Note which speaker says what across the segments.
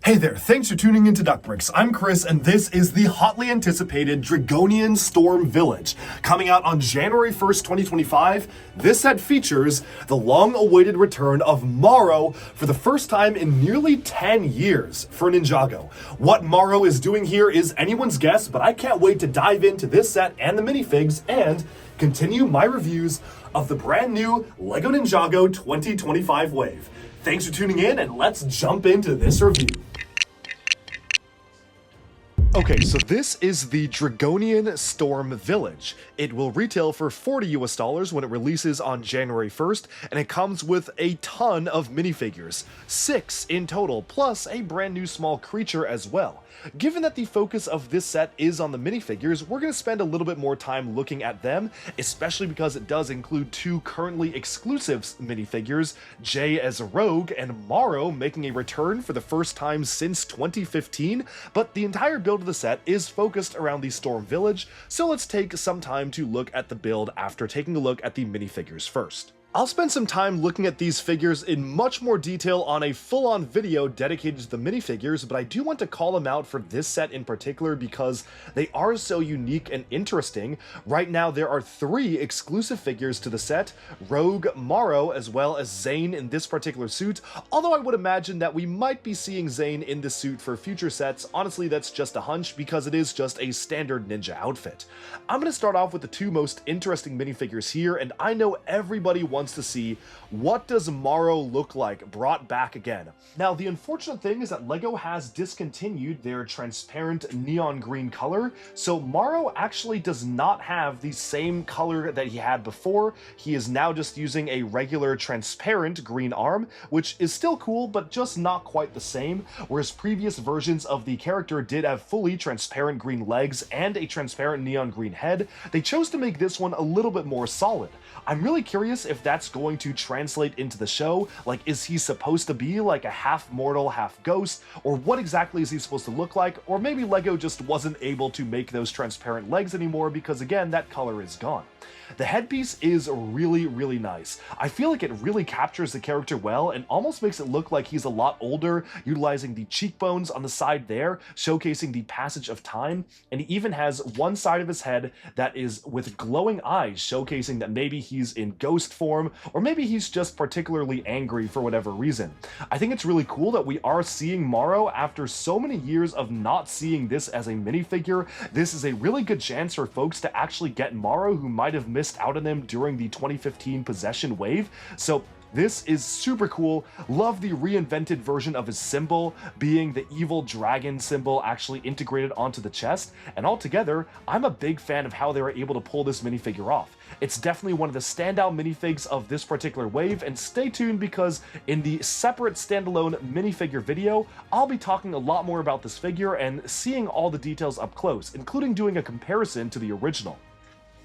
Speaker 1: Hey there, thanks for tuning into DuckBricks. I'm Chris, and this is the hotly anticipated Dragonian Storm Village. Coming out on January 1st, 2025, this set features the long-awaited return of Morrow for the first time in nearly 10 years for Ninjago. What Morrow is doing here is anyone's guess, but I can't wait to dive into this set and the minifigs and continue my reviews of the brand new LEGO Ninjago 2025 wave. Thanks for tuning in, and let's jump into this review. Okay, so this is the Dragonian Storm Village. It will retail for $40 US when it releases on January 1st, and it comes with a ton of minifigures, 6 in total, plus a brand new small creature as well. Given that the focus of this set is on the minifigures, we're going to spend a little bit more time looking at them, especially because it does include 2 currently exclusive minifigures, Jay as a rogue and Morrow making a return for the first time since 2015, but the entire build of the set is focused around the Storm Village, so let's take some time to look at the build after taking a look at the minifigures first. I'll spend some time looking at these figures in much more detail on a full-on video dedicated to the minifigures, but I do want to call them out for this set in particular because they are so unique and interesting. Right now there are 3 exclusive figures to the set, Rogue, Morrow, as well as Zane in this particular suit, although I would imagine that we might be seeing Zane in this suit for future sets. Honestly, that's just a hunch because it is just a standard ninja outfit. I'm going to start off with the 2 most interesting minifigures here, and I know everybody wants to see what does Morrow look like brought back again. Now, the unfortunate thing is that LEGO has discontinued their transparent neon green color, so Morrow actually does not have the same color that he had before. He is now just using a regular transparent green arm, which is still cool, but just not quite the same, whereas previous versions of the character did have fully transparent green legs and a transparent neon green head. They chose to make this one a little bit more solid. I'm really curious if that's going to translate into the show. Like, is he supposed to be like a half mortal, half ghost? Or what exactly is he supposed to look like? Or maybe LEGO just wasn't able to make those transparent legs anymore because, again, that color is gone. The headpiece is really, really nice. I feel like it really captures the character well and almost makes it look like he's a lot older, utilizing the cheekbones on the side there, showcasing the passage of time, and he even has one side of his head that is with glowing eyes, showcasing that maybe he's in ghost form, or maybe he's just particularly angry for whatever reason. I think it's really cool that we are seeing Morrow after so many years of not seeing this as a minifigure. This is a really good chance for folks to actually get Morrow who might have missed out on him during the 2015 possession wave. So this is super cool. Love the reinvented version of his symbol being the evil dragon symbol actually integrated onto the chest, and altogether I'm a big fan of how they were able to pull this minifigure off. It's definitely one of the standout minifigs of this particular wave, and stay tuned because in the separate standalone minifigure video I'll be talking a lot more about this figure and seeing all the details up close, including doing a comparison to the original.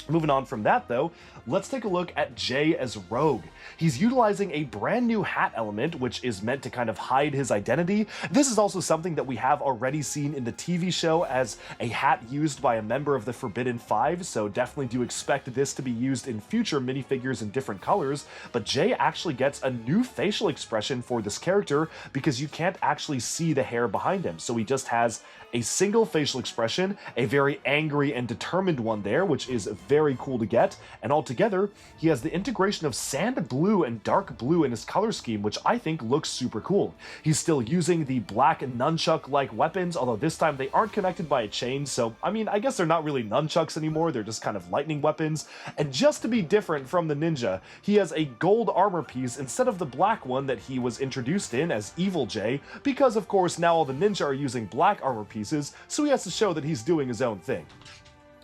Speaker 1: Moving on from that though, let's take a look at Jay as Rogue. He's utilizing a brand new hat element, which is meant to kind of hide his identity. This is also something that we have already seen in the TV show as a hat used by a member of the Forbidden Five, so definitely do expect this to be used in future minifigures in different colors. But Jay actually gets a new facial expression for this character because you can't actually see the hair behind him, so he just has a single facial expression, a very angry and determined one there, which is very cool to get, and altogether, he has the integration of sand blue and dark blue in his color scheme, which I think looks super cool. He's still using the black nunchuck-like weapons, although this time they aren't connected by a chain, so, I mean, I guess they're not really nunchucks anymore, they're just kind of lightning weapons. And just to be different from the ninja, he has a gold armor piece instead of the black one that he was introduced in as Evil Jay, because of course now all the ninja are using black armor pieces, so he has to show that he's doing his own thing.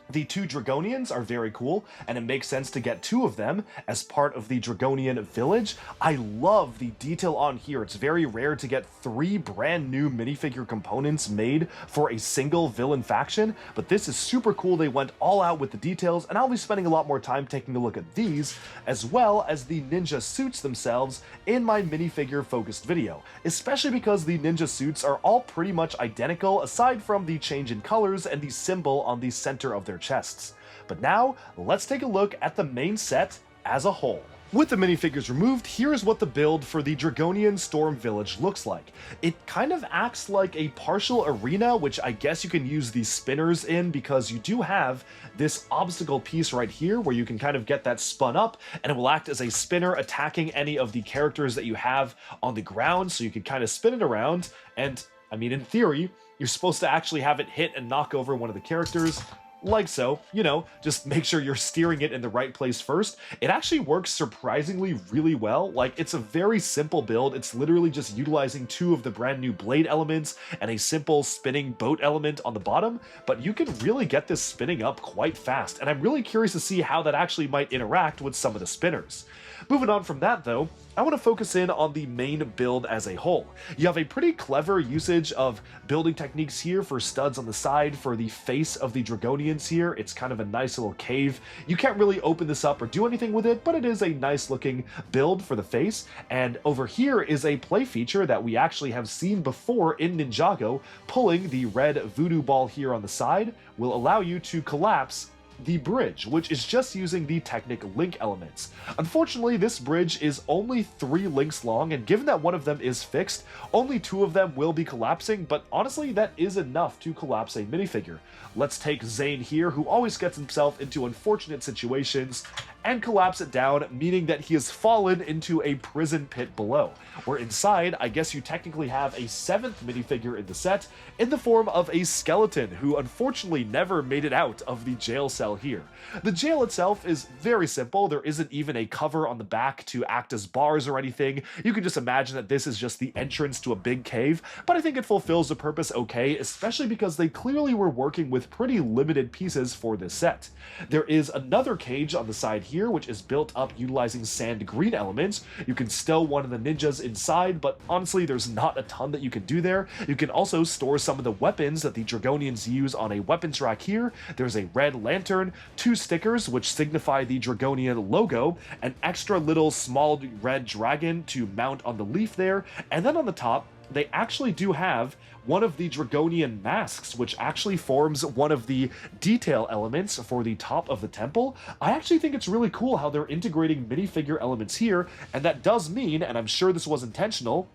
Speaker 1: The 2 Dragonians are very cool, and it makes sense to get 2 of them as part of the Dragonian Village. I love the detail on here. It's very rare to get 3 brand new minifigure components made for a single villain faction, but this is super cool. They went all out with the details, and I'll be spending a lot more time taking a look at these, as well as the ninja suits themselves in my minifigure focused video, especially because the ninja suits are all pretty much identical aside from the change in colors and the symbol on the center of their chests. But now, let's take a look at the main set as a whole. With the minifigures removed, here's what the build for the Dragonian Storm Village looks like. It kind of acts like a partial arena, which I guess you can use these spinners in because you do have this obstacle piece right here where you can kind of get that spun up and it will act as a spinner attacking any of the characters that you have on the ground, so you can kind of spin it around and, I mean, in theory, you're supposed to actually have it hit and knock over one of the characters. Like so, you know, just make sure you're steering it in the right place first. It actually works surprisingly really well. Like, it's a very simple build. It's literally just utilizing two of the brand new blade elements and a simple spinning boat element on the bottom, but you can really get this spinning up quite fast, and I'm really curious to see how that actually might interact with some of the spinners. Moving on from that though, I want to focus in on the main build as a whole. You have a pretty clever usage of building techniques here for studs on the side for the face of the Dragonians here. It's kind of a nice little cave. You can't really open this up or do anything with it, but it is a nice looking build for the face. And over here is a play feature that we actually have seen before in Ninjago. Pulling the red voodoo ball here on the side will allow you to collapse the bridge, which is just using the Technic link elements. Unfortunately, this bridge is only 3 links long, and given that one of them is fixed, only 2 of them will be collapsing, but honestly, that is enough to collapse a minifigure. Let's take Zane here, who always gets himself into unfortunate situations, and collapse it down, meaning that he has fallen into a prison pit below, where inside, I guess you technically have a 7th minifigure in the set, in the form of a skeleton, who unfortunately never made it out of the jail cell here. The jail itself is very simple. There isn't even a cover on the back to act as bars or anything. You can just imagine that this is just the entrance to a big cave, but I think it fulfills the purpose okay, especially because they clearly were working with pretty limited pieces for this set. There is another cage on the side here, which is built up utilizing sand green elements. You can stow one of the ninjas inside, but honestly, there's not a ton that you can do there. You can also store some of the weapons that the Dragonians use on a weapons rack here. There's a red lantern, 2 stickers which signify the Dragonian logo, an extra little small red dragon to mount on the leaf there, and then on the top, they actually do have one of the Dragonian masks, which actually forms one of the detail elements for the top of the temple. I actually think it's really cool how they're integrating minifigure elements here, and that does mean, and I'm sure this was intentional,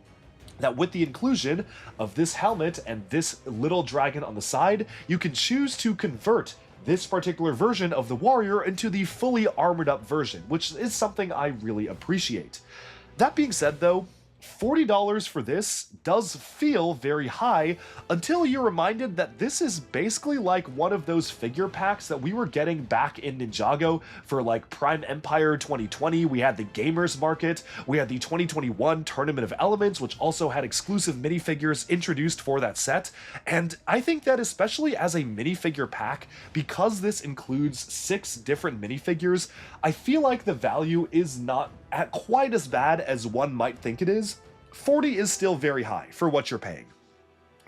Speaker 1: that with the inclusion of this helmet and this little dragon on the side, you can choose to convert this particular version of the warrior into the fully armored up version, which is something I really appreciate. That being said though, $40 for this does feel very high until you're reminded that this is basically like one of those figure packs that we were getting back in Ninjago for like Prime Empire 2020. We had the Gamers Market, we had the 2021 Tournament of Elements, which also had exclusive minifigures introduced for that set. And I think that especially as a minifigure pack, because this includes 6 different minifigures, I feel like the value is not quite as bad as one might think it is. 40 is still very high for what you're paying.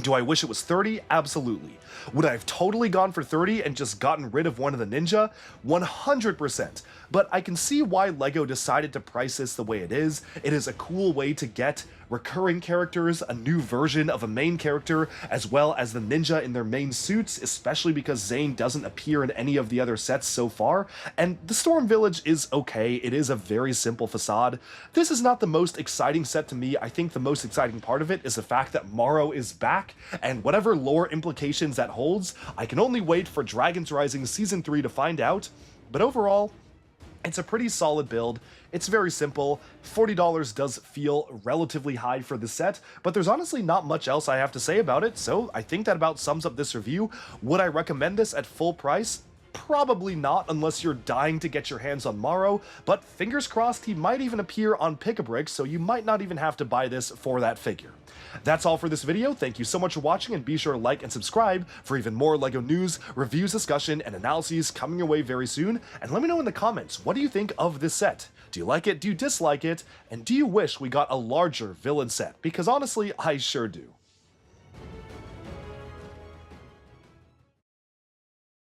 Speaker 1: Do I wish it was 30? Absolutely. Would I have totally gone for 30 and just gotten rid of one of the ninja? 100%. But I can see why LEGO decided to price this the way it is. It is a cool way to get recurring characters, a new version of a main character, as well as the ninja in their main suits, especially because Zane doesn't appear in any of the other sets so far. And the Storm Village is okay. It is a very simple facade. This is not the most exciting set to me. I think the most exciting part of it is the fact that Morrow is back, and whatever lore implications that holds, I can only wait for Dragons Rising Season 3 to find out. But overall, it's a pretty solid build. It's very simple. $40 does feel relatively high for the set, but there's honestly not much else I have to say about it, so I think that about sums up this review. Would I recommend this at full price? Probably not, unless you're dying to get your hands on Morrow, but fingers crossed he might even appear on Pick-a-Brick, so you might not even have to buy this for that figure. That's all for this video. Thank you so much for watching, and be sure to like and subscribe for even more LEGO news, reviews, discussion, and analyses coming your way very soon. And let me know in the comments, what do you think of this set? Do you like it? Do you dislike it? And do you wish we got a larger villain set? Because honestly, I sure do.